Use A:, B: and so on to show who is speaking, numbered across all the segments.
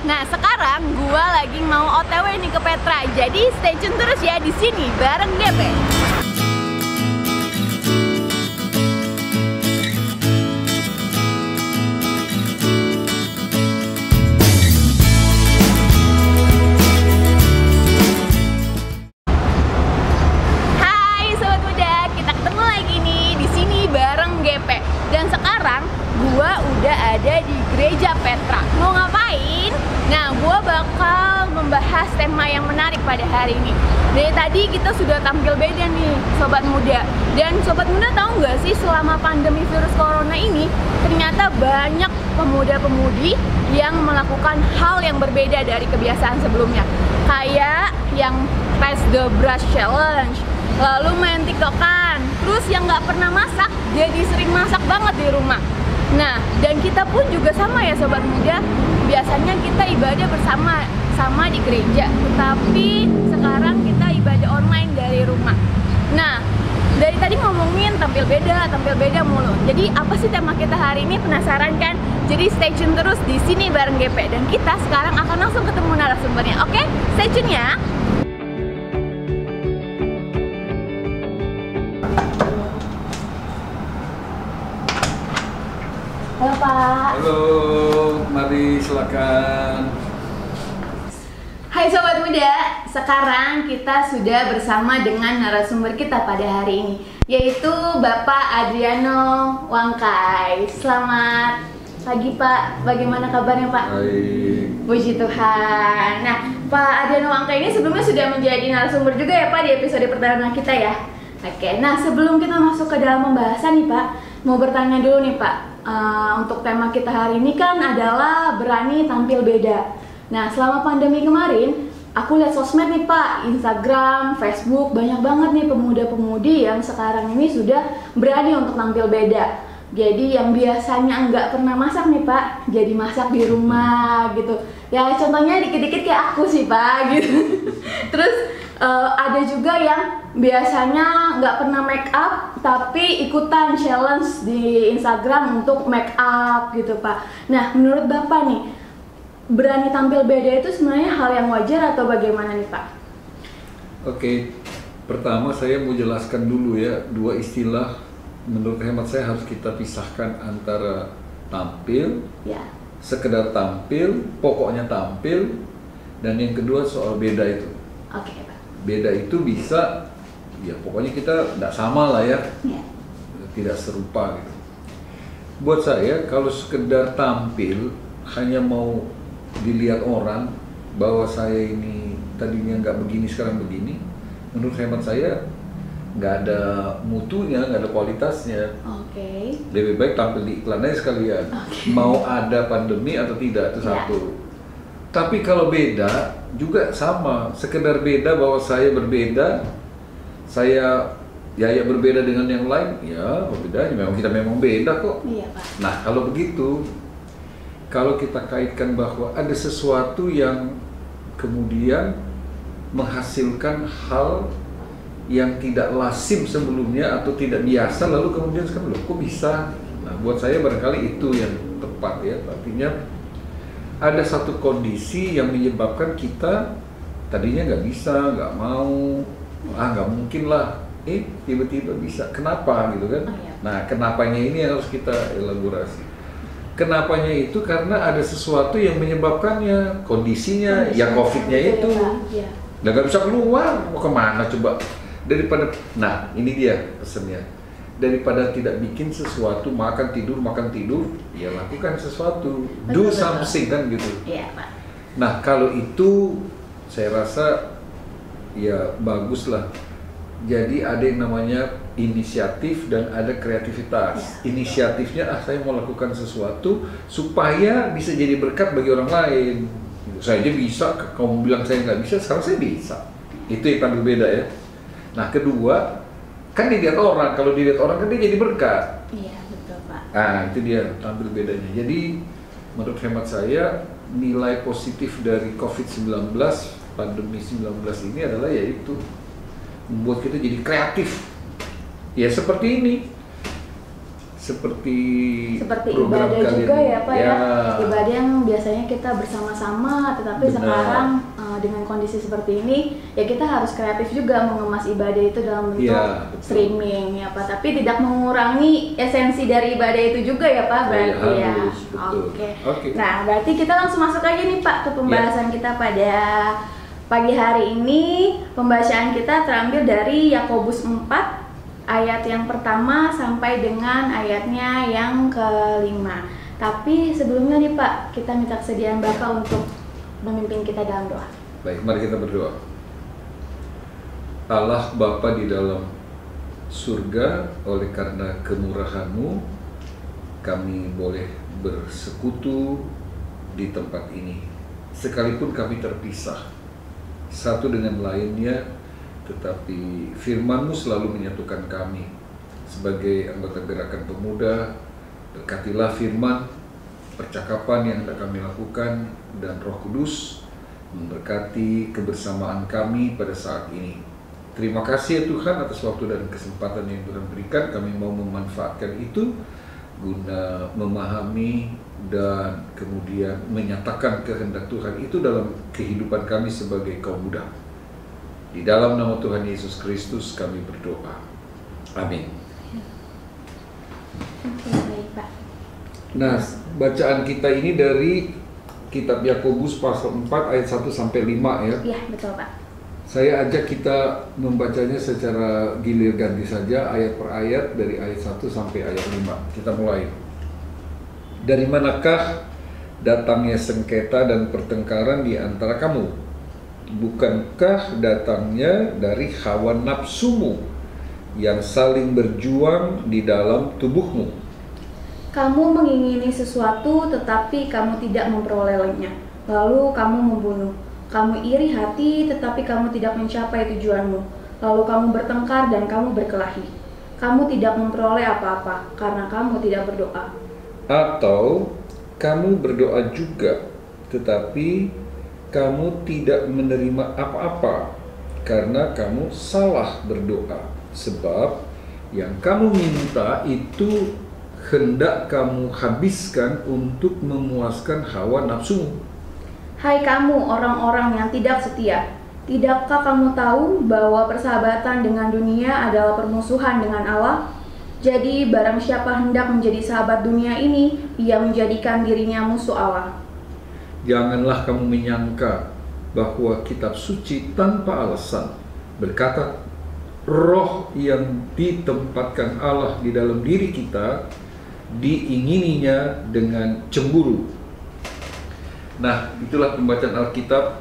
A: Nah, sekarang gua lagi mau OTW nih ke Petra. Jadi stay tune terus ya di sini bareng GP. Hai sobat muda, kita ketemu lagi nih di sini bareng GP. Dan sekarang gua udah ada di Gereja Petra. Mau ngapain? Nah, gua bakal membahas tema yang menarik pada hari ini. Dari tadi kita sudah tampil beda nih, sobat muda. Dan sobat muda tahu nggak sih, selama pandemi virus corona ini, ternyata banyak pemuda-pemudi yang melakukan hal yang berbeda dari kebiasaan sebelumnya. Kayak yang pass the brush challenge, lalu main tiktokan, terus yang nggak pernah masak jadi sering masak banget di rumah. Nah, dan kita pun juga sama ya sobat muda, biasanya kita ibadah bersama di gereja, tetapi sekarang kita ibadah online dari rumah. Nah, dari tadi ngomongin tampil beda mulu. Jadi apa sih tema kita hari ini? Penasaran kan? Jadi stay tune terus di sini bareng GP, dan kita sekarang akan langsung ketemu narasumbernya. Oke, stay tune ya. Halo Pak.
B: Halo, mari silakan.
A: Hai sobat muda, sekarang kita sudah bersama dengan narasumber kita pada hari ini, yaitu Bapak Adriano Wangkai. Selamat pagi Pak, bagaimana kabarnya Pak?
B: Baik.
A: Puji Tuhan. Nah, Pak Adriano Wangkai ini sebelumnya sudah menjadi narasumber juga ya Pak di episode pertama kita ya. Oke, nah sebelum kita masuk ke dalam pembahasan nih Pak, mau bertanya dulu nih Pak. Untuk tema kita hari ini kan adalah berani tampil beda. Nah, selama pandemi kemarin, aku lihat sosmed nih Pak, Instagram, Facebook, banyak banget nih pemuda-pemudi yang sekarang ini sudah berani untuk tampil beda. Jadi yang biasanya nggak pernah masak nih Pak, jadi masak di rumah gitu. Ya contohnya dikit-dikit kayak aku sih Pak gitu. Terus ada juga yang biasanya nggak pernah make up tapi ikutan challenge di Instagram untuk make up gitu Pak. Nah, menurut Bapak nih, berani tampil beda itu sebenarnya hal yang wajar atau bagaimana nih Pak?
B: Oke, pertama saya mau jelaskan dulu ya, dua istilah menurut hemat saya harus kita pisahkan antara tampil,
A: Ya.
B: sekedar tampil, pokoknya tampil, dan yang kedua soal beda itu.
A: Oke Pak.
B: Beda itu bisa, ya pokoknya kita tidak sama lah ya,
A: Ya.
B: tidak serupa gitu. Buat saya kalau sekedar tampil hanya mau dilihat orang bahwa saya ini tadinya nggak begini sekarang begini, menurut hemat saya nggak ada mutunya, nggak ada kualitasnya.
A: Oke.
B: Lebih baik tampil di iklan aja sekalian.
A: Oke.
B: Mau ada pandemi atau tidak itu
A: Ya.
B: satu. Tapi kalau beda juga sama, sekedar beda bahwa saya berbeda, saya ya berbeda dengan yang lain, ya berbeda, memang beda kok.
A: Iya Pak.
B: Nah kalau begitu, kalau kita kaitkan bahwa ada sesuatu yang kemudian menghasilkan hal yang tidak lazim sebelumnya atau tidak biasa, lalu kemudian sekarang loh kok bisa? Nah buat saya barangkali itu yang tepat ya, artinya ada satu kondisi yang menyebabkan kita tadinya nggak bisa, nggak mau, nggak mungkin lah, tiba-tiba bisa. Kenapa gitu kan?
A: Oh, iya.
B: Nah kenapanya ini yang harus kita elaborasi. Kenapanya itu karena ada sesuatu yang menyebabkannya, kondisinya, yang COVID-nya itu.
A: Ya.
B: Nggak bisa keluar, mau kemana coba? Daripada, nah ini dia pesannya. Daripada tidak bikin sesuatu, makan tidur, ya lakukan sesuatu, do something kan gitu.
A: Iya Pak.
B: Nah kalau itu saya rasa ya bagus lah. Jadi ada yang namanya inisiatif dan ada kreativitas.
A: Ya.
B: Inisiatifnya saya mau lakukan sesuatu supaya bisa jadi berkat bagi orang lain. Saya aja bisa, kamu bilang saya nggak bisa, sekarang saya bisa. Itu yang tampil beda ya. Nah kedua, kan dilihat orang, kalau dilihat orang kan dia jadi berkat.
A: Iya betul Pak.
B: Nah itu dia tampil bedanya. Jadi menurut hemat saya nilai positif dari COVID-19, pandemi 19 ini adalah yaitu membuat kita jadi kreatif. Ya seperti ini. Seperti
A: ibadah
B: kalian.
A: juga ya Pak ya. Ibadah yang biasanya kita bersama-sama, tetapi
B: Benar.
A: sekarang dengan kondisi seperti ini ya kita harus kreatif juga mengemas ibadah itu dalam bentuk
B: Iya, betul.
A: streaming ya Pak, tapi tidak mengurangi esensi dari ibadah itu juga ya Pak, berarti ya.
B: harus, betul. Oke.
A: Nah, berarti kita langsung masuk aja nih Pak ke pembahasan kita pada pagi hari ini. Pembacaan kita terambil dari Yakobus 4 ayat yang pertama sampai dengan ayatnya yang kelima. Tapi sebelumnya nih Pak, kita minta kesediaan Bapak untuk memimpin kita dalam doa.
B: Baik, mari kita berdoa. Allah Bapa di dalam surga, oleh karena kemurahan-Mu, kami boleh bersekutu di tempat ini. Sekalipun kami terpisah satu dengan lainnya, tetapi firman-Mu selalu menyatukan kami. Sebagai anggota gerakan pemuda, berkatilah firman, percakapan yang hendak kami lakukan, dan Roh Kudus memberkati kebersamaan kami pada saat ini. Terima kasih ya Tuhan atas waktu dan kesempatan yang Tuhan berikan. Kami mau memanfaatkan itu guna memahami dan kemudian menyatakan kehendak Tuhan itu dalam kehidupan kami sebagai kaum muda. Di dalam nama Tuhan Yesus Kristus kami berdoa. Amin.
A: Oke, baik Pak.
B: Nah, bacaan kita ini dari kitab Yakobus pasal 4 ayat 1 sampai 5 ya.
A: Iya, betul Pak.
B: Saya ajak kita membacanya secara gilir ganti saja, ayat per ayat, dari ayat 1 sampai ayat 5. Kita mulai. Dari manakah datangnya sengketa dan pertengkaran di antara kamu? Bukankah datangnya dari hawa nafsumu yang saling berjuang di dalam tubuhmu?
A: Kamu mengingini sesuatu tetapi kamu tidak memperolehnya, lalu kamu membunuh. Kamu iri hati tetapi kamu tidak mencapai tujuanmu, lalu kamu bertengkar dan kamu berkelahi. Kamu tidak memperoleh apa-apa karena kamu tidak berdoa.
B: Atau kamu berdoa juga, tetapi kamu tidak menerima apa-apa karena kamu salah berdoa. Sebab yang kamu minta itu hendak kamu habiskan untuk memuaskan hawa nafsumu.
A: Hai kamu orang-orang yang tidak setia, tidakkah kamu tahu bahwa persahabatan dengan dunia adalah permusuhan dengan Allah? Jadi barang siapa hendak menjadi sahabat dunia ini, ia menjadikan dirinya musuh Allah.
B: Janganlah kamu menyangka bahwa kitab suci tanpa alasan berkata, roh yang ditempatkan Allah di dalam diri kita diingininya dengan cemburu. Nah, itulah pembacaan Alkitab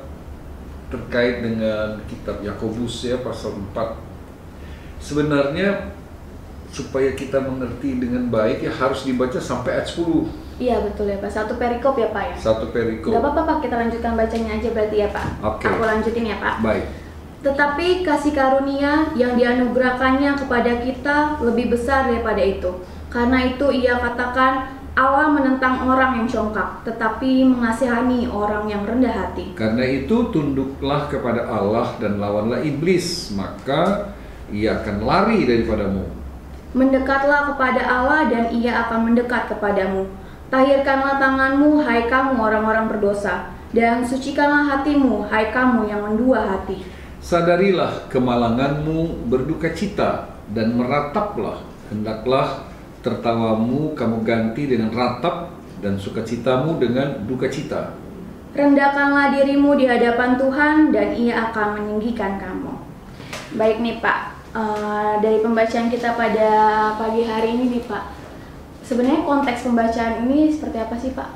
B: terkait dengan kitab Yakobus ya, pasal 4. Sebenarnya supaya kita mengerti dengan baik ya harus dibaca sampai ayat 10.
A: Iya betul ya Pak, satu perikop ya Pak ya.
B: Satu perikop.
A: Gak apa-apa Pak, kita lanjutkan bacanya aja berarti ya Pak.
B: Oke.
A: Aku lanjutin ya Pak.
B: Baik.
A: Tetapi kasih karunia yang dianugerahkannya kepada kita lebih besar daripada itu. Karena itu ia katakan, Allah menentang orang yang congkak, tetapi mengasihani orang yang rendah hati.
B: Karena itu tunduklah kepada Allah dan lawanlah iblis, maka ia akan lari daripadamu.
A: Mendekatlah kepada Allah dan ia akan mendekat kepadamu. Tahirkanlah tanganmu, hai kamu orang-orang berdosa, dan sucikanlah hatimu, hai kamu yang mendua hati.
B: Sadarilah kemalanganmu, berduka cita, dan merataplah. Hendaklah tertawamu kamu ganti dengan ratap, dan sukacitamu dengan duka cita.
A: Rendahkanlah dirimu di hadapan Tuhan, dan ia akan meninggikan kamu. Baik nih Pak, dari pembacaan kita pada pagi hari ini nih Pak, sebenarnya konteks pembacaan ini seperti apa sih Pak?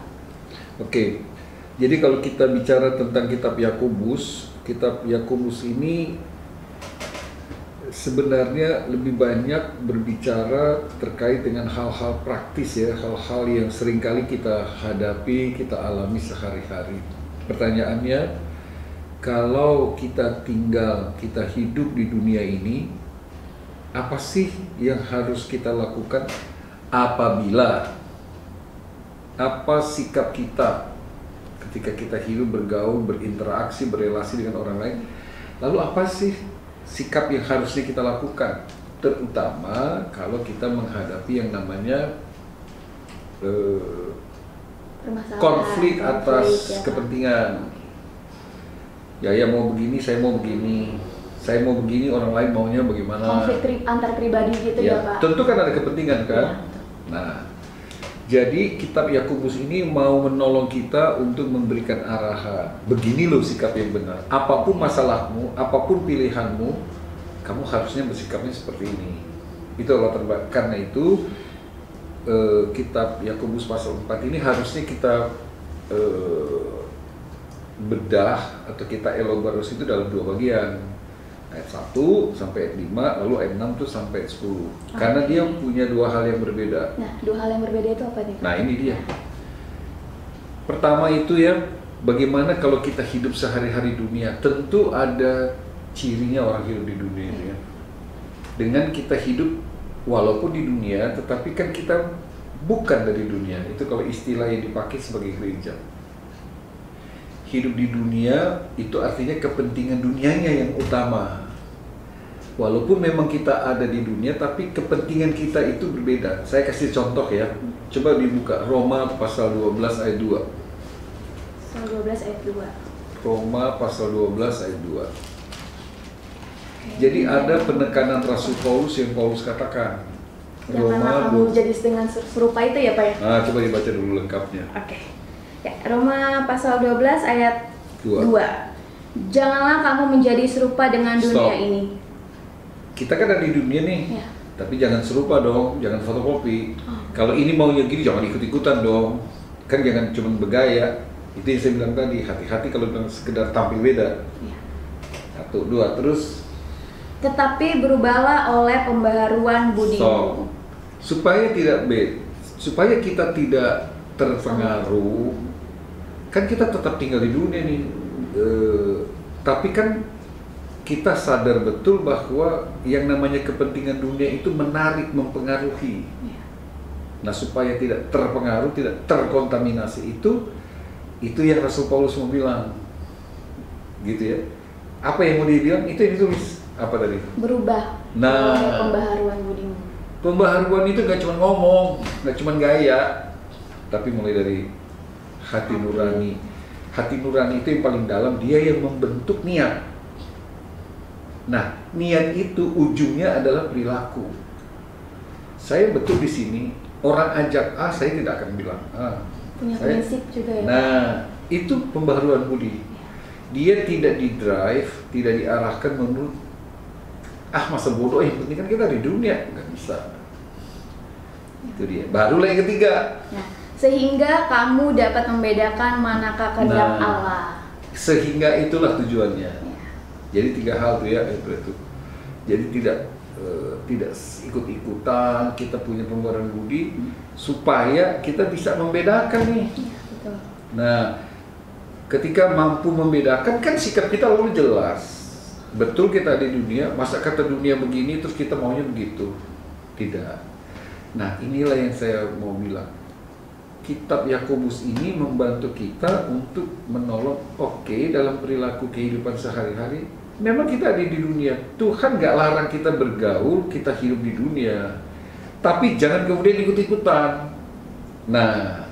B: Oke, jadi kalau kita bicara tentang kitab Yakobus ini sebenarnya lebih banyak berbicara terkait dengan hal-hal praktis ya, hal-hal yang seringkali kita hadapi, kita alami sehari-hari. Pertanyaannya, kalau kita hidup di dunia ini, apa sih yang harus kita lakukan apabila, apa sikap kita ketika kita hidup, bergaul, berinteraksi, berrelasi dengan orang lain? Lalu apa sih sikap yang harusnya kita lakukan, terutama kalau kita menghadapi yang namanya
A: Permasalahan,
B: konflik atas
A: ya.
B: kepentingan. Ya mau begini, saya mau begini. Saya mau begini, orang lain maunya bagaimana.
A: Konflik antar pribadi gitu ya, Pak.
B: Tentu kan ada kepentingan kan.
A: Ya,
B: nah, jadi kitab Yakobus ini mau menolong kita untuk memberikan arahan. Begini loh sikap yang benar. Apapun masalahmu, apapun pilihanmu, kamu harusnya bersikapnya seperti ini. Itu latar belakang. Karena itu kitab Yakobus pasal 4 ini harusnya kita bedah atau kita elaborasi itu dalam 2 bagian. Ayat 1 sampai ayat 5, lalu ayat 6 tuh sampai 10. Karena dia punya 2 hal yang berbeda.
A: Nah, 2 hal yang berbeda itu apa nih?
B: Nah, ini dia. Pertama itu ya, bagaimana kalau kita hidup sehari-hari dunia. Tentu ada cirinya orang hidup di dunia ini ya. Dengan kita hidup walaupun di dunia, tetapi kan kita bukan dari dunia. Itu kalau istilah yang dipakai sebagai gereja. Hidup di dunia itu artinya kepentingan dunianya yang utama. Walaupun memang kita ada di dunia, tapi kepentingan kita itu berbeda. Saya kasih contoh ya. Coba dibuka Roma pasal 12 ayat 2.
A: Pasal 12 ayat 2.
B: Roma pasal 12 ayat 2. Jadi ada penekanan Rasul Paulus yang Paulus katakan.
A: Janganlah kamu jadi dengan serupa itu ya, Pak ya?
B: Nah, coba dibaca dulu lengkapnya.
A: Oke. Ya, Roma pasal 12 ayat 2. Janganlah kamu menjadi serupa dengan dunia ini.
B: Kita kan ada di dunia nih.
A: Ya.
B: Tapi jangan serupa dong, jangan fotokopi. Kalau ini maunya gini, jangan ikut-ikutan dong. Kan jangan cuma bergaya. Itu yang saya bilang tadi, hati-hati kalau bilang sekedar tampil beda.
A: Ya.
B: 1, 2, terus.
A: Tetapi berubahlah oleh pembaharuan budimu.
B: Supaya kita tidak terpengaruh. Kan kita tetap tinggal di dunia nih. Tapi kan kita sadar betul bahwa yang namanya kepentingan dunia itu menarik, mempengaruhi.
A: Ya.
B: Nah, supaya tidak terpengaruh, tidak terkontaminasi itu yang Rasul Paulus mau bilang. Gitu ya. Apa yang mau dibilang? Itu yang ditulis. Apa tadi?
A: Berubah.
B: Nah,
A: oleh pembaharuan budimu.
B: Pembaharuan itu gak cuma ngomong, gak cuma gaya, tapi mulai dari hati nurani. Hati nurani itu yang paling dalam, dia yang membentuk niat. Nah, niat itu ujungnya adalah perilaku. Saya betul di sini, orang ajak A, saya tidak akan bilang A.
A: Punya prinsip juga ya.
B: Nah, itu pembaharuan budi. Dia tidak di-drive, tidak diarahkan menurut masa bodoh, yang penting kan kita di dunia. Nggak bisa. Itu dia. Barulah yang ketiga.
A: Nah, sehingga kamu dapat membedakan manakah kehendak Allah.
B: Sehingga itulah tujuannya.
A: Ya.
B: Jadi 3 hal tuh ya itu. Jadi tidak ikut-ikutan, kita punya pembaharuan budi supaya kita bisa membedakan nih.
A: Ya, betul.
B: Nah, ketika mampu membedakan kan sikap kita lalu jelas. Betul kita di dunia, masa kata dunia begini terus kita maunya begitu. Tidak. Nah, inilah yang saya mau bilang. Kitab Yakobus ini membantu kita untuk menolong, dalam perilaku kehidupan sehari-hari. Memang kita ada di dunia. Tuhan gak larang kita bergaul, kita hidup di dunia. Tapi jangan kemudian ikut-ikutan. Nah,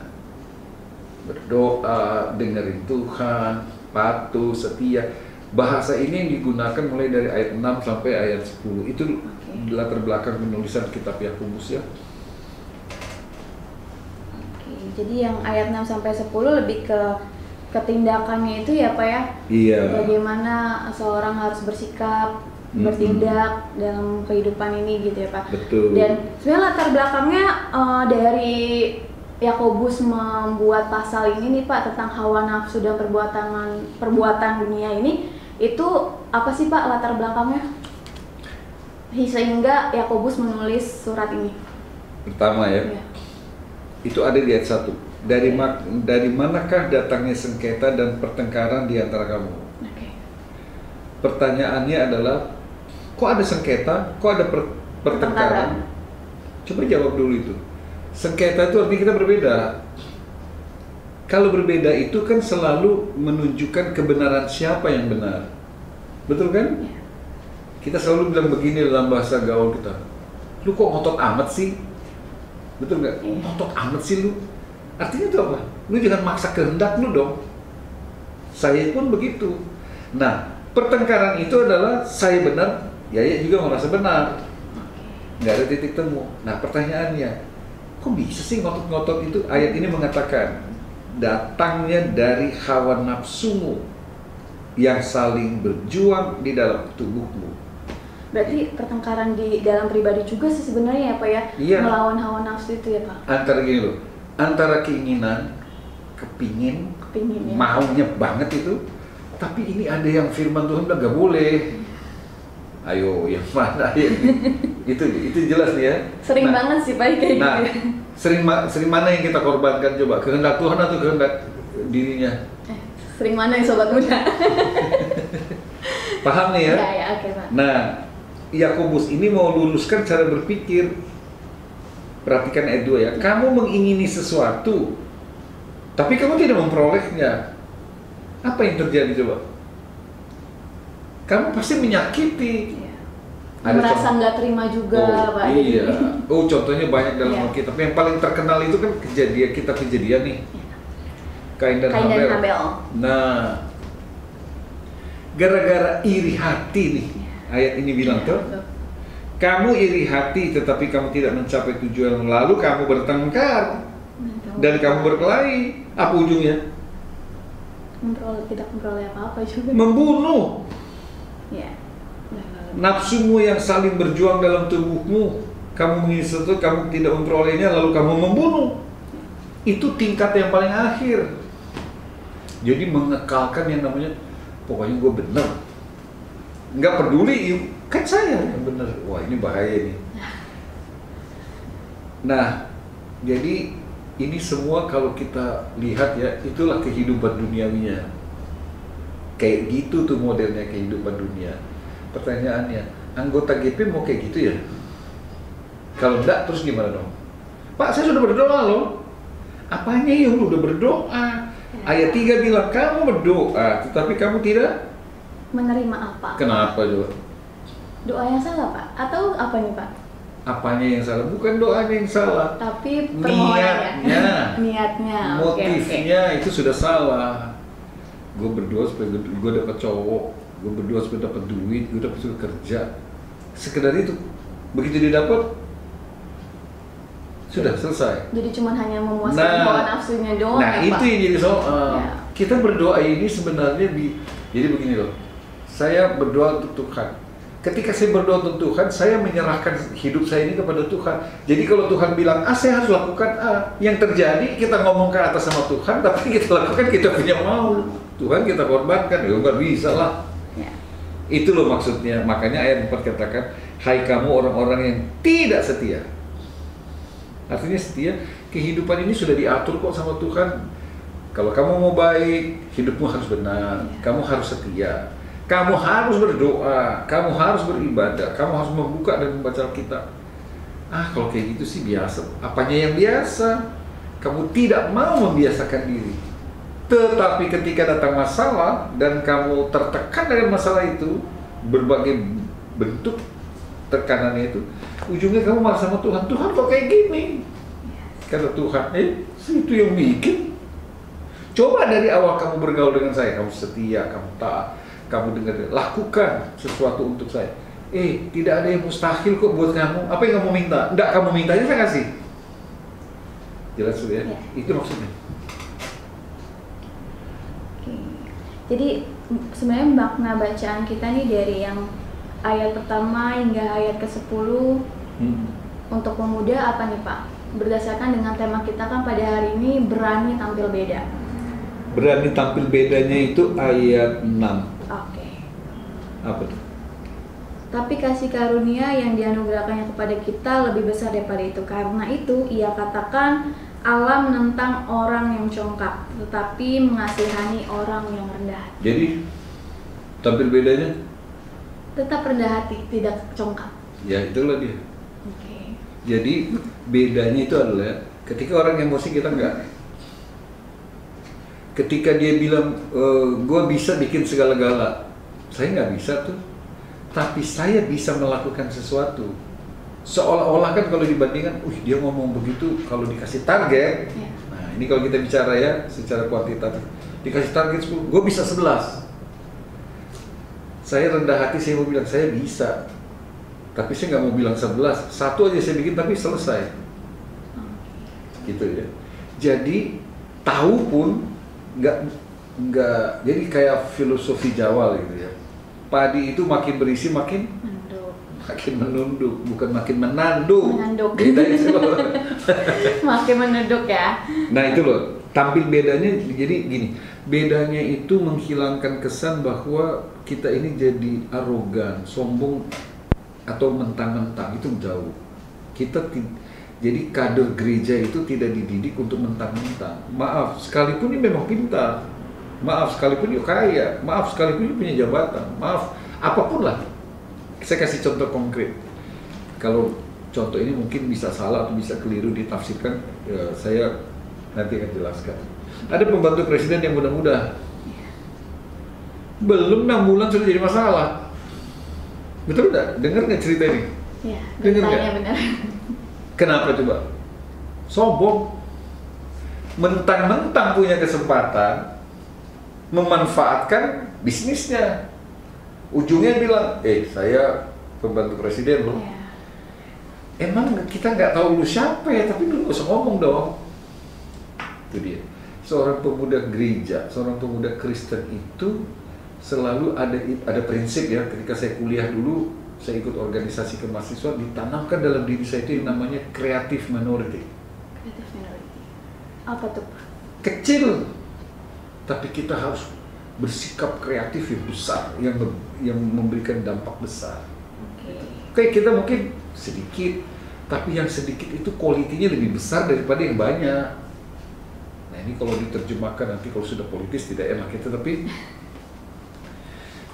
B: berdoa, dengerin Tuhan, patuh, setia. Bahasa ini yang digunakan mulai dari ayat 6 sampai ayat 10. Itu latar belakang penulisan kitab Yakobus ya.
A: Jadi yang ayat 6 sampai 10 lebih ke tindakannya itu ya Pak ya.
B: Iya.
A: Bagaimana seorang harus bersikap, bertindak dalam kehidupan ini gitu ya Pak.
B: Betul.
A: Dan sebenarnya latar belakangnya dari Yakobus membuat pasal ini nih Pak tentang hawa nafsu dan perbuatan dunia ini, itu apa sih Pak latar belakangnya sehingga Yakobus menulis surat ini?
B: Pertama ya. Itu ada di ayat 1. Dari manakah datangnya sengketa dan pertengkaran di antara kamu? Pertanyaannya adalah, kok ada sengketa? Kok ada pertengkaran? Coba jawab dulu itu. Sengketa itu artinya kita berbeda. Kalau berbeda itu kan selalu menunjukkan kebenaran siapa yang benar. Betul kan? Kita selalu bilang begini dalam bahasa gaul kita. Lu kok ngotot amat sih? Betul nggak? Ngotot amat sih lu. Artinya itu apa? Lu jangan maksa kehendak lu dong. Saya pun begitu. Nah, pertengkaran itu adalah saya benar, Yaya juga merasa benar. Nggak ada titik temu. Nah, pertanyaannya, kok bisa sih ngotot-ngotot itu? Ayat ini mengatakan, datangnya dari hawa nafsumu yang saling berjuang di dalam tubuhmu.
A: Berarti pertengkaran di dalam pribadi juga sih sebenarnya ya Pak ya?
B: Iya.
A: Melawan hawa nafsu itu ya Pak?
B: Antara gini loh, antara keinginan, kepingin
A: ya.
B: maunya banget itu, tapi ini ada yang firman Tuhan bilang gak boleh. Ayo, yang mana ya? itu jelas nih ya.
A: Sering banget sih Pak kayak
B: nah,
A: gitu.
B: Sering mana yang kita korbankan coba? Kehendak Tuhan atau kehendak dirinya?
A: Sering mana ya sobat muda?
B: Paham nih ya?
A: Ya, oke Pak.
B: Nah, Yakobus ini mau luruskan cara berpikir. Perhatikan ayat 2 ya. Kamu mengingini sesuatu, tapi kamu tidak memperolehnya. Apa yang terjadi coba? Kamu pasti menyakiti.
A: Ya.
B: Ada
A: Merasa nggak terima juga Pak.
B: Iya. Oh, contohnya banyak dalam
A: Iya.
B: Alkitab. Yang paling terkenal itu kan kejadian nih. Kain dan Habel. Nah, gara-gara iri hati nih, ayat ini bilang tuh, kamu iri hati tetapi kamu tidak mencapai tujuan, lalu kamu bertengkar dan kamu berkelahi. Apa ujungnya?
A: Tidak memperoleh apa-apa juga.
B: Membunuh.
A: Ya.
B: Nafsumu yang saling berjuang dalam tubuhmu, kamu mengingini sesuatu, kamu tidak memperolehnya, lalu kamu membunuh. Itu tingkat yang paling akhir. Jadi mengekalkan yang namanya, pokoknya gue bener, nggak peduli, kan saya yang bener. Wah, ini bahaya nih. Nah, jadi ini semua kalau kita lihat ya, itulah kehidupan duniawinya. Kayak gitu tuh modelnya kehidupan dunia. Pertanyaannya, anggota GP mau kayak gitu ya? Kalau enggak, terus gimana dong? Pak, saya sudah berdoa loh. Apanya yang lu udah berdoa? Ayat 3 bilang, kamu berdoa, tetapi kamu tidak
A: menerima apa?
B: Kenapa coba?
A: Doa yang salah Pak? Atau apa nih Pak?
B: Apanya yang salah? Bukan doanya yang salah,
A: tapi permohonannya. Niatnya.
B: Motifnya itu sudah salah. Gue berdoa supaya gue dapat cowok, gue berdoa supaya dapat duit, gue dapat kerja. Sekedar itu. Begitu dia dapat, sudah selesai.
A: Jadi cuma hanya memuaskan hawa nafsunya doang.
B: Nah,
A: ya,
B: itu
A: Pak?
B: yang jadi soal.
A: Ya.
B: Kita berdoa ini sebenarnya jadi begini loh. Saya berdoa untuk Tuhan. Ketika saya berdoa untuk Tuhan, saya menyerahkan hidup saya ini kepada Tuhan. Jadi kalau Tuhan bilang A, saya harus lakukan A. Yang terjadi kita ngomong ke atas sama Tuhan, tapi kita lakukan kita punya mau. Tuhan kita korbankan, ya nggak bisa lah.
A: Ya.
B: Itu loh maksudnya. Makanya ayat 4 katakan, hai kamu orang-orang yang tidak setia. Artinya setia, kehidupan ini sudah diatur kok sama Tuhan. Kalau kamu mau baik, hidupmu harus benar, kamu harus setia, kamu harus berdoa, kamu harus beribadah, kamu harus membuka dan membaca Alkitab. Kalau kayak gitu sih biasa. Apanya yang biasa? Kamu tidak mau membiasakan diri. Tetapi ketika datang masalah dan kamu tertekan dengan masalah itu, berbagai bentuk tekanannya itu, ujungnya kamu marah sama Tuhan. Tuhan kok kayak gini? Kata Tuhan, itu yang bikin. Coba dari awal kamu bergaul dengan saya, kamu setia, kamu taat, kamu dengar, lakukan sesuatu untuk saya. Tidak ada yang mustahil kok buat kamu. Apa yang kamu minta? Enggak, kamu minta aja saya kasih. Jelas sudah ya? Itu maksudnya.
A: Oke. Jadi sebenarnya makna bacaan kita nih dari yang ayat pertama hingga ayat ke-10 untuk pemuda apa nih Pak? Berdasarkan dengan tema kita kan pada hari ini berani tampil beda.
B: Berani tampil bedanya itu ayat 6.
A: Oke.
B: Apa tuh?
A: Tapi kasih karunia yang dianugerahkannya kepada kita lebih besar daripada itu. Karena itu ia katakan Allah menentang orang yang congkak, tetapi mengasihani orang yang rendah hati.
B: Jadi tampil bedanya?
A: Tetap rendah hati, tidak congkak.
B: Ya itulah dia.
A: Oke.
B: Jadi bedanya itu adalah ketika orang emosi kita enggak. Ketika dia bilang, gue bisa bikin segala-gala, saya nggak bisa tuh. Tapi saya bisa melakukan sesuatu. Seolah-olah kan kalau dibandingkan, dia ngomong begitu, kalau dikasih target, nah Ini kalau kita bicara ya secara kuantitatif, dikasih target 10, gue bisa 11. Saya rendah hati, saya mau bilang saya bisa, tapi saya nggak mau bilang 11. Satu aja saya bikin tapi selesai, gitu ya. Jadi tahu pun nggak. Jadi kayak filosofi Jawa gitu ya. Padi itu makin berisi makin menunduk, bukan makin menanduk. Beda itu loh.
A: Makin menunduk ya.
B: Nah itu loh, tampil bedanya. Jadi gini, bedanya itu menghilangkan kesan bahwa kita ini jadi arogan, sombong atau mentang-mentang, itu jauh. Jadi kader gereja itu tidak dididik untuk mentang-mentang. Maaf, sekalipun dia memang pintar, maaf sekalipun dia kaya, maaf sekalipun dia punya jabatan, maaf apapun lah. Saya kasih contoh konkret. Kalau contoh ini mungkin bisa salah atau bisa keliru ditafsirkan, ya, saya nanti akan jelaskan. Ada pembantu presiden yang muda-muda, belum 6 bulan sudah jadi masalah. Betul nggak? Dengar nggak cerita ini?
A: Iya,
B: Dengar nggak?
A: benar.
B: Kenapa coba? Sombong. Mentang-mentang punya kesempatan, memanfaatkan bisnisnya. Ujungnya bilang, saya pembantu presiden loh. Emang kita nggak tahu lu siapa ya, tapi lu nggak usah ngomong dong. Itu dia. Seorang pemuda gereja, seorang pemuda Kristen itu selalu ada prinsip ya. Ketika saya kuliah dulu, saya ikut organisasi kemahasiswaan, ditanamkan dalam diri saya itu yang namanya creative minority.
A: Creative minority. Apa tuh?
B: Kecil, tapi kita harus bersikap kreatif yang besar, yang memberikan dampak besar. Oke, kita mungkin sedikit, tapi yang sedikit itu kualitinya lebih besar daripada yang banyak. Nah ini kalau diterjemahkan nanti kalau sudah politis tidak enak kita, tapi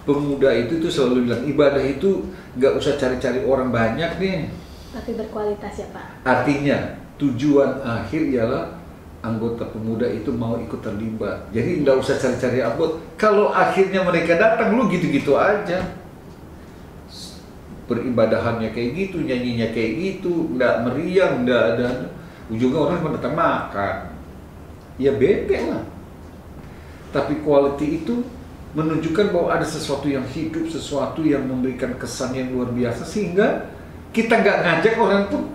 B: pemuda itu selalu bilang ibadah itu nggak usah cari-cari orang banyak nih,
A: tapi berkualitas ya Pak.
B: Artinya tujuan akhir ialah anggota pemuda itu mau ikut terlibat. Jadi nggak usah cari-cari anggota. Kalau akhirnya mereka datang, lu gitu-gitu aja. Beribadahannya kayak gitu, nyanyinya kayak gitu, nggak meriang, nggak ada. Ujungnya orang cuma datang makan. Ya bete lah. Tapi quality itu menunjukkan bahwa ada sesuatu yang hidup, sesuatu yang memberikan kesan yang luar biasa, sehingga kita nggak ngajak orang pun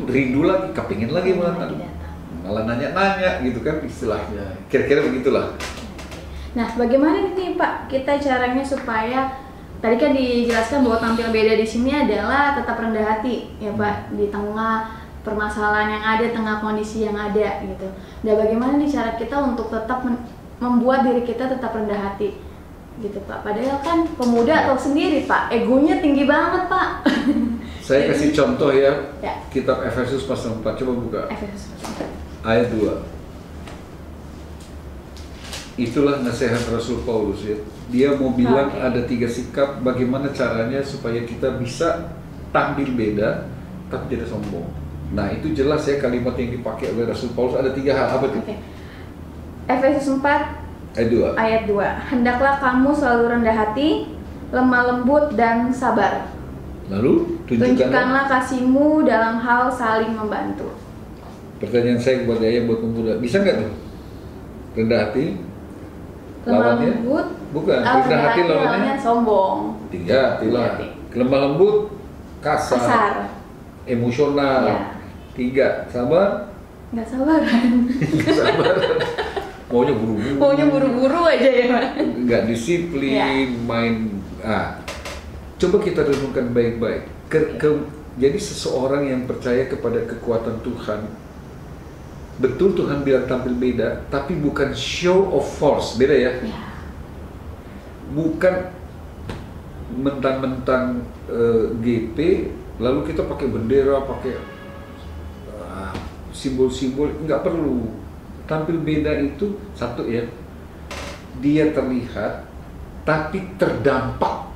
B: rindu lagi, kepingin lagi malah nanya-nanya gitu kan istilahnya. Kira-kira begitulah.
A: Nah, bagaimana nih Pak kita caranya supaya tadi kan dijelaskan bahwa tampil beda di sini adalah tetap rendah hati ya Pak, di tengah permasalahan yang ada, tengah kondisi yang ada gitu. Dan bagaimana nih cara kita untuk tetap membuat diri kita tetap rendah hati gitu Pak. Padahal kan pemuda tahu sendiri Pak, egonya tinggi banget Pak.
B: Saya kasih contoh ya. Kitab Efesus pasal 4, coba buka.
A: Efesus pasal 4.
B: Ayat 2. Itulah nasihat Rasul Paulus ya. Dia mau bilang ada 3 sikap bagaimana caranya supaya kita bisa tampil beda tapi tidak sombong. Nah itu jelas ya kalimat yang dipakai oleh Rasul Paulus, ada 3 hal. Apa itu?
A: Efesus 4
B: ayat 2.
A: Hendaklah kamu selalu rendah hati, lemah lembut dan sabar.
B: Lalu
A: tunjukkanlah kasihmu dalam hal saling membantu.
B: Pertanyaan saya buat Yaya, buat pemuda, bisa nggak tuh rendah hati?
A: Lemah lembut?
B: Bukan, rendah hati lawannya
A: sombong.
B: 3 lah. Lemah lembut, kasar. Emosional.
A: Ya.
B: 3, sabar?
A: Nggak sabaran.
B: Nggak sabaran. Maunya buru-buru
A: aja ya Pak.
B: Nggak disiplin, main. Coba kita renungkan baik-baik. Jadi seseorang yang percaya kepada kekuatan Tuhan, betul Tuhan bilang tampil beda, tapi bukan show of force, beda ya. Bukan mentang-mentang GP, lalu kita pakai bendera, pakai simbol-simbol, nggak perlu. Tampil beda itu satu ya, dia terlihat, tapi terdampak.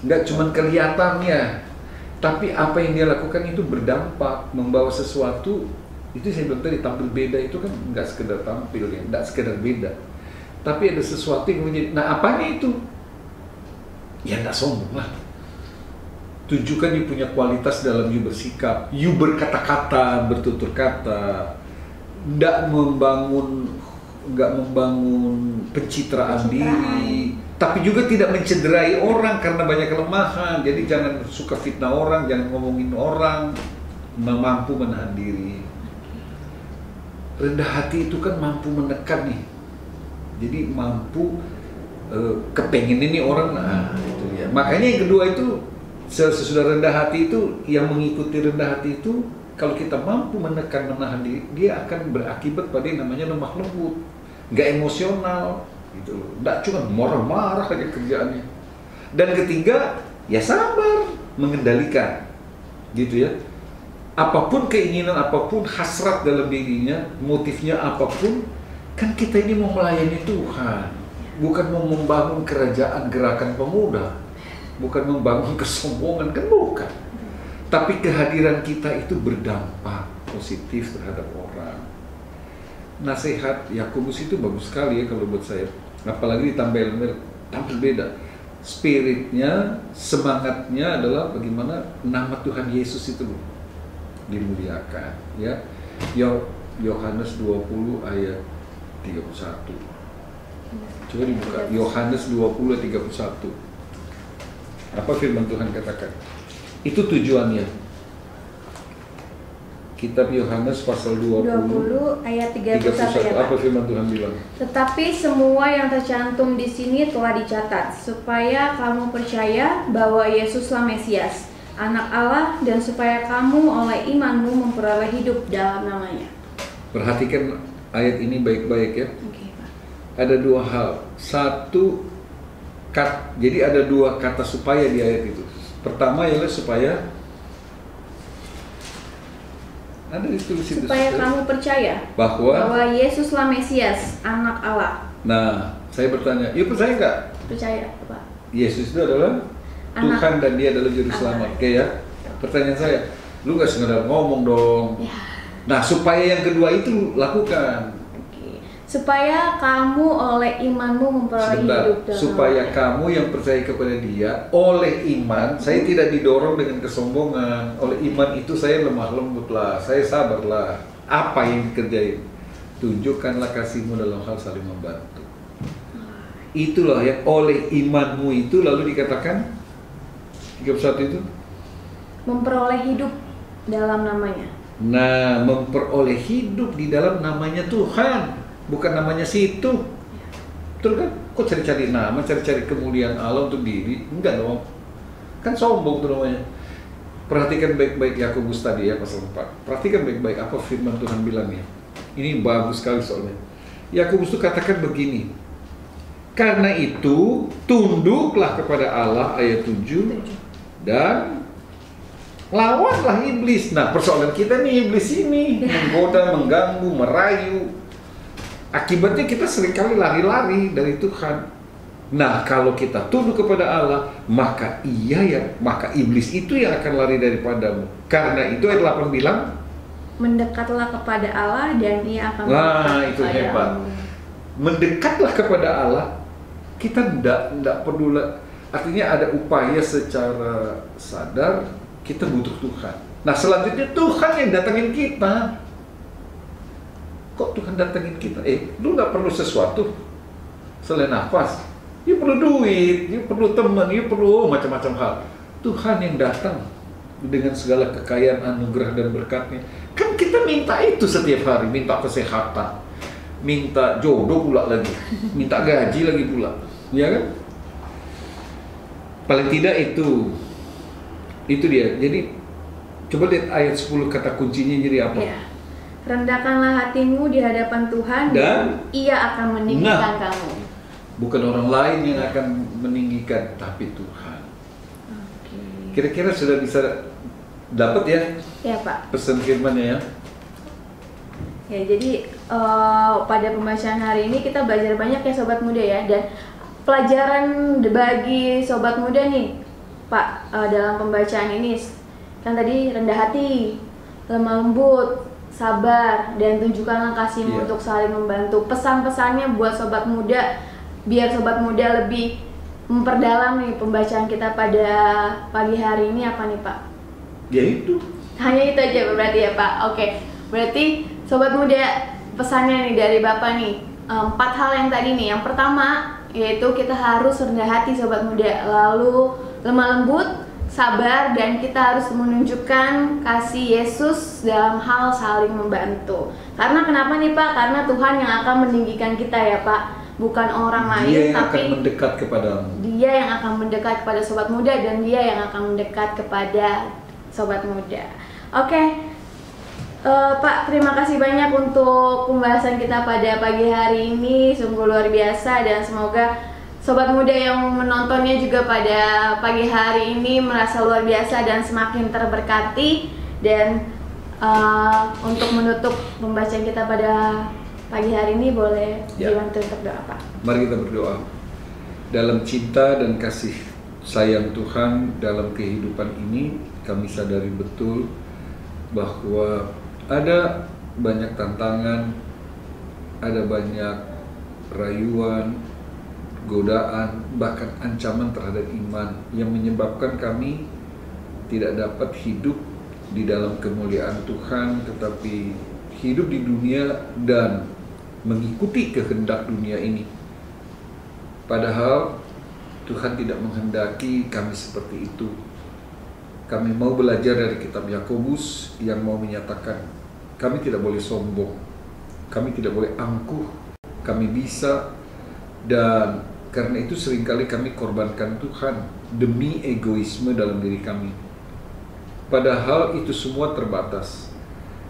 B: Nggak cuma kelihatannya, tapi apa yang dia lakukan itu berdampak, membawa sesuatu. Itu saya bilang tadi, tampil beda itu kan nggak sekedar tampil ya, nggak sekedar beda, tapi ada sesuatu yang menjadi. Nah apanya itu? Ya nggak sombong lah. Tunjukkan you punya kualitas dalam you bersikap, you berkata-kata, bertutur kata, nggak membangun pencitraan diri, tapi juga tidak mencederai orang karena banyak kelemahan. Jadi jangan suka fitnah orang, jangan ngomongin orang, mampu menahan diri. Rendah hati itu kan mampu menekan nih, jadi mampu kepengen ini orang, nah itu ya. Makanya yang kedua itu sesudah rendah hati itu, yang mengikuti rendah hati itu, kalau kita mampu menekan, menahan diri, dia akan berakibat pada yang namanya lemah lembut, nggak emosional gitu loh, nggak cuma marah-marah aja kerjaannya. Dan ketiga ya sabar, mengendalikan gitu ya. Apapun keinginan, apapun hasrat dalam dirinya, motifnya apapun, kan kita ini mau melayani Tuhan, bukan mau membangun kerajaan gerakan pemuda, bukan membangun kesombongan, kan bukan. Tapi kehadiran kita itu berdampak positif terhadap orang. Nasihat Yakobus itu bagus sekali ya kalau buat saya, apalagi tampil beda. Spiritnya, semangatnya adalah bagaimana nama Tuhan Yesus itu dimuliakan ya. Yohanes 20 ayat 31. Coba dibuka Yohanes 20 ayat 31. Apa firman Tuhan katakan? Itu tujuannya. Kitab Yohanes pasal 20
A: ayat 31 ya,
B: apa firman Tuhan bilang?
A: Tetapi semua yang tercantum di sini telah dicatat supaya kamu percaya bahwa Yesuslah Mesias, Anak Allah, dan supaya kamu oleh imanmu memperoleh hidup dalam namanya.
B: Perhatikan ayat ini baik-baik ya.
A: Okay, Pak.
B: Ada dua hal. Satu, jadi ada dua kata supaya di ayat itu. Pertama ialah supaya, ada ditulis itu,
A: supaya kamu percaya bahwa Yesuslah Mesias, Anak Allah.
B: Nah, saya bertanya, yuk percaya nggak?
A: Percaya, Pak.
B: Yesus itu adalah Tuhan dan dia adalah juru selamat. Oke ya. Pertanyaan saya, lu nggak sekedar ngomong dong.
A: Ya.
B: Nah, supaya yang kedua itu lakukan.
A: Oke. Supaya kamu oleh imanmu memperoleh hidup dalam
B: supaya kamu yang percaya kepada dia oleh iman. Saya tidak didorong dengan kesombongan. Oleh iman itu saya lemah lembut lah, saya sabar lah. Apa yang dikerjain? Tunjukkanlah kasihmu dalam hal saling membantu. Itulah yang oleh imanmu itu lalu dikatakan 31 itu
A: memperoleh hidup dalam namanya.
B: Nah, memperoleh hidup di dalam namanya Tuhan, bukan namanya situ. Betul kan? Kok cari-cari nama, cari-cari kemuliaan Allah untuk diri? Enggak dong. Kan sombong tuh namanya. Perhatikan baik-baik Yakobus tadi ya pasal 4. Perhatikan baik-baik apa firman Tuhan bilangnya. Ini bagus sekali soalnya. Yakobus itu katakan begini. Karena itu tunduklah kepada Allah ayat 7 dan lawanlah iblis. Nah, persoalan kita nih iblis ini menggoda, mengganggu, merayu. Akibatnya kita seringkali lari-lari dari Tuhan. Nah, kalau kita tunduk kepada Allah, maka maka iblis itu yang akan lari daripadamu. Karena itu ayat 8 bilang,
A: mendekatlah kepada Allah dan Ia akan
B: itu hebat. Mendekatlah kepada Allah. Kita tidak perlu, artinya ada upaya secara sadar kita butuh Tuhan. Nah, selanjutnya Tuhan yang datangin kita. Kok Tuhan datangin kita? Lu nggak perlu sesuatu selain nafas. You perlu duit, you perlu teman, you perlu macam-macam hal. Tuhan yang datang dengan segala kekayaan, anugerah dan berkatnya. Kan kita minta itu setiap hari, minta kesehatan, minta jodoh pula lagi, minta gaji lagi pula, ya kan? Paling tidak itu dia. Jadi coba lihat ayat 10 kata kuncinya jadi apa?
A: Ya. Rendahkanlah hatimu di hadapan Tuhan dan Ia akan meninggikan kamu.
B: Bukan orang lain yang akan meninggikan, tapi Tuhan.
A: Okay.
B: Kira-kira sudah bisa dapat ya?
A: Ya, Pak.
B: Pesan firman-nya ya.
A: Ya, jadi pada pembacaan hari ini kita belajar banyak ya Sobat Muda ya. Dan pelajaran bagi Sobat Muda nih Pak, dalam pembacaan ini kan tadi rendah hati, lemah lembut, sabar, dan tunjukkanlah kasihmu untuk saling membantu. Pesan-pesannya buat Sobat Muda, biar Sobat Muda lebih memperdalam nih pembacaan kita pada pagi hari ini apa nih Pak?
B: Ya itu.
A: Hanya itu aja berarti ya Pak. Oke, berarti Sobat muda, pesannya nih dari Bapak nih, 4 hal yang tadi nih. Yang pertama yaitu kita harus rendah hati sobat muda, lalu lemah lembut, sabar, dan kita harus menunjukkan kasih Yesus dalam hal saling membantu. Karena kenapa nih Pak? Karena Tuhan yang akan meninggikan kita ya Pak, bukan orang lain, tapi
B: akan mendekat kepadamu.
A: Dia yang akan mendekat kepada sobat muda, dan Dia yang akan mendekat kepada sobat muda. Oke. Pak, terima kasih banyak untuk pembahasan kita pada pagi hari ini, sungguh luar biasa, dan semoga sobat muda yang menontonnya juga pada pagi hari ini merasa luar biasa dan semakin terberkati. Dan untuk menutup pembacaan kita pada pagi hari ini, boleh dibantu untuk doa Pak.
B: Mari kita berdoa. Dalam cinta dan kasih sayang Tuhan dalam kehidupan ini, kami sadari betul bahwa ada banyak tantangan, ada banyak rayuan, godaan, bahkan ancaman terhadap iman yang menyebabkan kami tidak dapat hidup di dalam kemuliaan Tuhan, tetapi hidup di dunia dan mengikuti kehendak dunia ini. Padahal Tuhan tidak menghendaki kami seperti itu. Kami mau belajar dari kitab Yakobus yang mau menyatakan kami tidak boleh sombong, kami tidak boleh angkuh, kami bisa, dan karena itu seringkali kami korbankan Tuhan demi egoisme dalam diri kami. Padahal itu semua terbatas,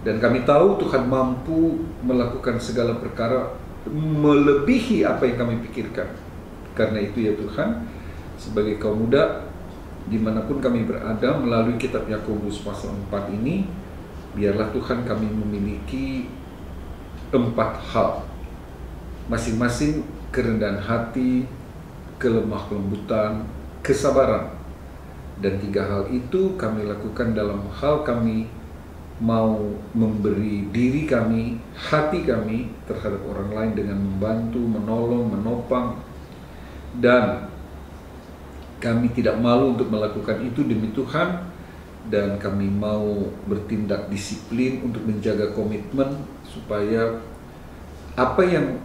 B: dan kami tahu Tuhan mampu melakukan segala perkara melebihi apa yang kami pikirkan. Karena itu ya Tuhan, sebagai kaum muda dimanapun kami berada, melalui kitab Yakobus pasal 4 ini, biarlah Tuhan kami memiliki 4 hal, masing-masing kerendahan hati, kelemah lembutan, kesabaran. Dan 3 hal itu kami lakukan dalam hal kami mau memberi diri kami, hati kami terhadap orang lain dengan membantu, menolong, menopang. Dan kami tidak malu untuk melakukan itu demi Tuhan, dan kami mau bertindak disiplin untuk menjaga komitmen supaya apa yang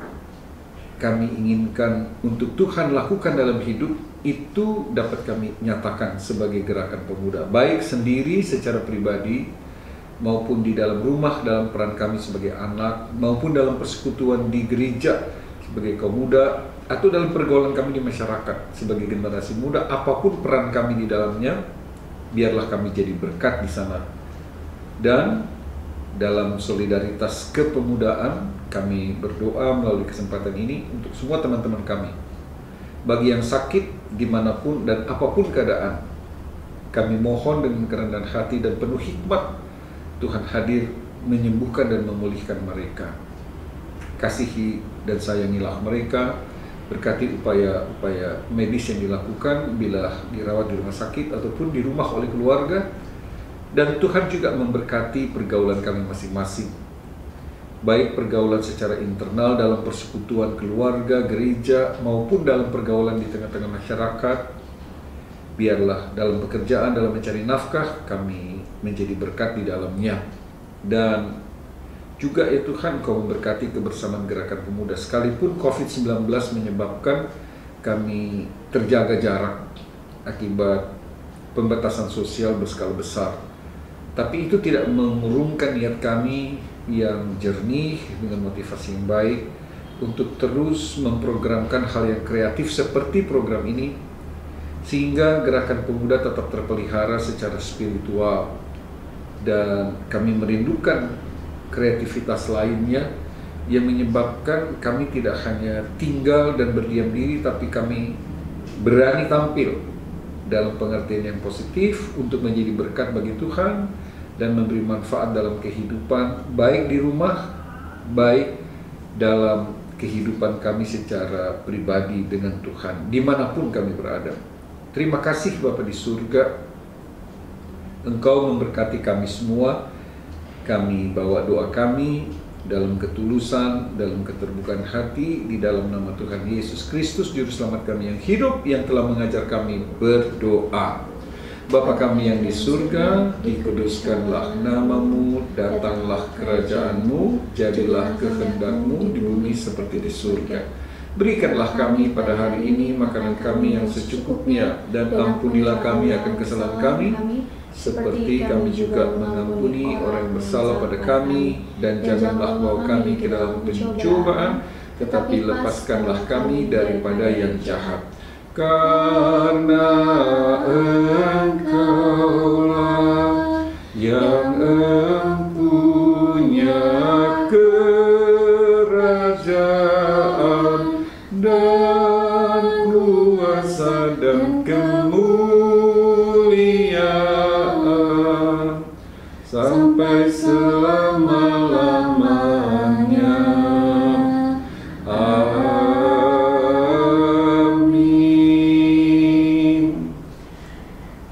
B: kami inginkan untuk Tuhan lakukan dalam hidup itu dapat kami nyatakan sebagai gerakan pemuda, baik sendiri secara pribadi maupun di dalam rumah dalam peran kami sebagai anak, maupun dalam persekutuan di gereja sebagai kaum muda, atau dalam pergaulan kami di masyarakat sebagai generasi muda. Apapun peran kami di dalamnya, biarlah kami jadi berkat di sana. Dan dalam solidaritas kepemudaan, kami berdoa melalui kesempatan ini untuk semua teman-teman kami. Bagi yang sakit dimanapun dan apapun keadaan, kami mohon dengan kerendahan hati dan penuh hikmat, Tuhan hadir menyembuhkan dan memulihkan mereka. Kasihi dan sayangilah mereka, berkati upaya-upaya medis yang dilakukan bila dirawat di rumah sakit ataupun di rumah oleh keluarga. Dan Tuhan juga memberkati pergaulan kami masing-masing, baik pergaulan secara internal dalam persekutuan keluarga, gereja, maupun dalam pergaulan di tengah-tengah masyarakat. Biarlah dalam pekerjaan, dalam mencari nafkah, kami menjadi berkat di dalamnya. Dan juga ya Tuhan, Kau memberkati kebersamaan gerakan pemuda, sekalipun COVID-19 menyebabkan kami terjaga jarak akibat pembatasan sosial berskala besar. Tapi itu tidak mengurungkan niat kami yang jernih dengan motivasi yang baik untuk terus memprogramkan hal yang kreatif seperti program ini, sehingga gerakan pemuda tetap terpelihara secara spiritual. Dan kami merindukan kreativitas lainnya yang menyebabkan kami tidak hanya tinggal dan berdiam diri, tapi kami berani tampil dalam pengertian yang positif untuk menjadi berkat bagi Tuhan dan memberi manfaat dalam kehidupan, baik di rumah, baik dalam kehidupan kami secara pribadi dengan Tuhan, dimanapun kami berada. Terima kasih Bapa di surga, Engkau memberkati kami semua. Kami bawa doa kami dalam ketulusan, dalam keterbukaan hati, di dalam nama Tuhan Yesus Kristus, Juru Selamat kami yang hidup, yang telah mengajar kami berdoa. Bapa kami yang di surga, dikuduskanlah namamu, datanglah kerajaanmu, jadilah kehendak-Mu di bumi seperti di surga. Berikanlah kami pada hari ini makanan kami yang secukupnya, dan ampunilah kami akan kesalahan kami, seperti kami juga mengampuni orang yang bersalah pada kami, dan janganlah bawa kami ke dalam pencobaan, tetapi lepaskanlah kami daripada yang jahat. Karena Engkaulah yang empunya kerajaan dan kuasa dan kemuliaan sampai selama-lamanya.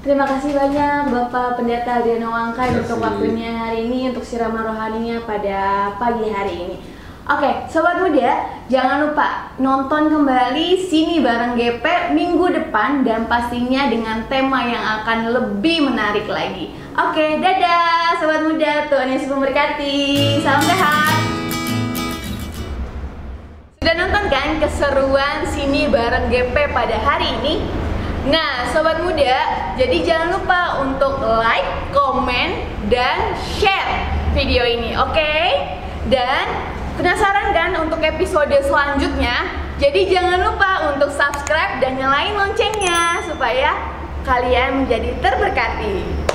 A: Terima kasih banyak Bapak Pendeta Adriano Wangkai untuk waktunya hari ini, untuk siraman rohaninya pada pagi hari ini. Oke, Sobat Muda, jangan lupa nonton kembali Sini Bareng GP minggu depan, dan pastinya dengan tema yang akan lebih menarik lagi. Oke, dadah Sobat Muda, Tuhan Yesus memberkati. Salam sehat. Sudah nonton kan keseruan Sini Bareng GP pada hari ini? Nah, Sobat Muda, jadi jangan lupa untuk like, komen, dan share video ini, oke? Dan penasaran kan untuk episode selanjutnya? Jadi jangan lupa untuk subscribe dan nyalain loncengnya supaya kalian menjadi terberkati.